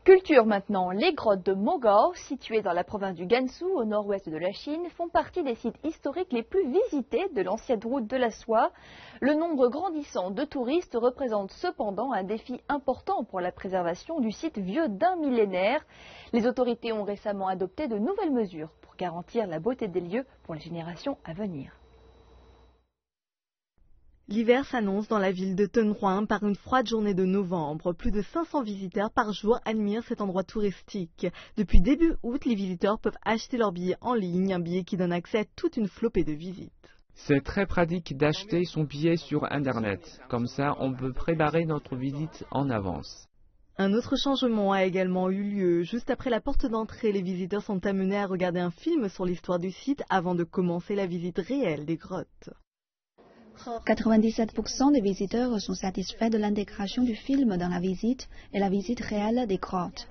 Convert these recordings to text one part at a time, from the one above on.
Culture maintenant, les grottes de Mogao, situées dans la province du Gansu, au nord-ouest de la Chine, font partie des sites historiques les plus visités de l'ancienne route de la soie. Le nombre grandissant de touristes représente cependant un défi important pour la préservation du site vieux d'un millénaire. Les autorités ont récemment adopté de nouvelles mesures pour garantir la beauté des lieux pour les générations à venir. L'hiver s'annonce dans la ville de Tenhuan par une froide journée de novembre. Plus de 500 visiteurs par jour admirent cet endroit touristique. Depuis début août, les visiteurs peuvent acheter leur billet en ligne, un billet qui donne accès à toute une flopée de visites. C'est très pratique d'acheter son billet sur Internet. Comme ça, on peut préparer notre visite en avance. Un autre changement a également eu lieu. Juste après la porte d'entrée, les visiteurs sont amenés à regarder un film sur l'histoire du site avant de commencer la visite réelle des grottes. 97% des visiteurs sont satisfaits de l'intégration du film dans la visite et la visite réelle des grottes.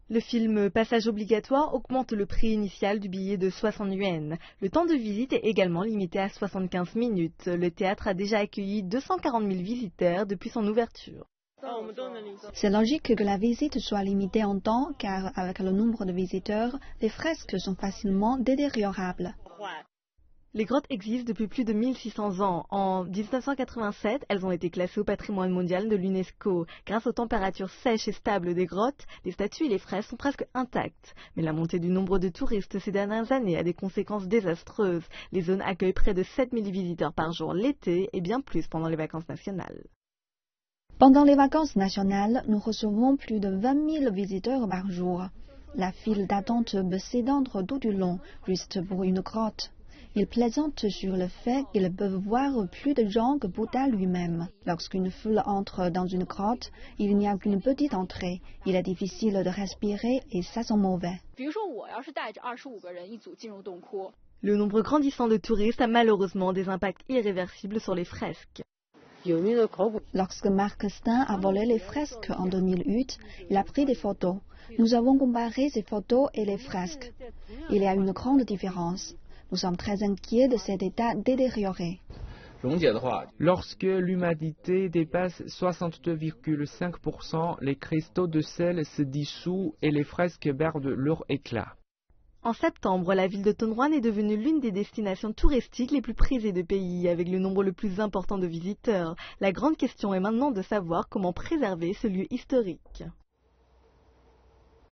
Le film Passage obligatoire augmente le prix initial du billet de 60 yuan. Le temps de visite est également limité à 75 minutes. Le théâtre a déjà accueilli 240 000 visiteurs depuis son ouverture. C'est logique que la visite soit limitée en temps car avec le nombre de visiteurs, les fresques sont facilement détériorables. Les grottes existent depuis plus de 1600 ans. En 1987, elles ont été classées au patrimoine mondial de l'UNESCO. Grâce aux températures sèches et stables des grottes, les statues et les fresques sont presque intactes. Mais la montée du nombre de touristes ces dernières années a des conséquences désastreuses. Les zones accueillent près de 7000 visiteurs par jour l'été et bien plus pendant les vacances nationales. Pendant les vacances nationales, nous recevons plus de 20 000 visiteurs par jour. La file d'attente peut s'étendre tout du long, juste pour une grotte. Ils plaisantent sur le fait qu'ils peuvent voir plus de gens que Bouddha lui-même. Lorsqu'une foule entre dans une grotte, il n'y a qu'une petite entrée. Il est difficile de respirer et ça sent mauvais. Le nombre grandissant de touristes a malheureusement des impacts irréversibles sur les fresques. Lorsque Marc Stein a volé les fresques en 2008, il a pris des photos. Nous avons comparé ces photos et les fresques. Il y a une grande différence. Nous sommes très inquiets de cet état détérioré. Lorsque l'humidité dépasse 62,5%, les cristaux de sel se dissouent et les fresques perdent leur éclat. En septembre, la ville de Tenhuan est devenue l'une des destinations touristiques les plus prisées du pays, avec le nombre le plus important de visiteurs. La grande question est maintenant de savoir comment préserver ce lieu historique.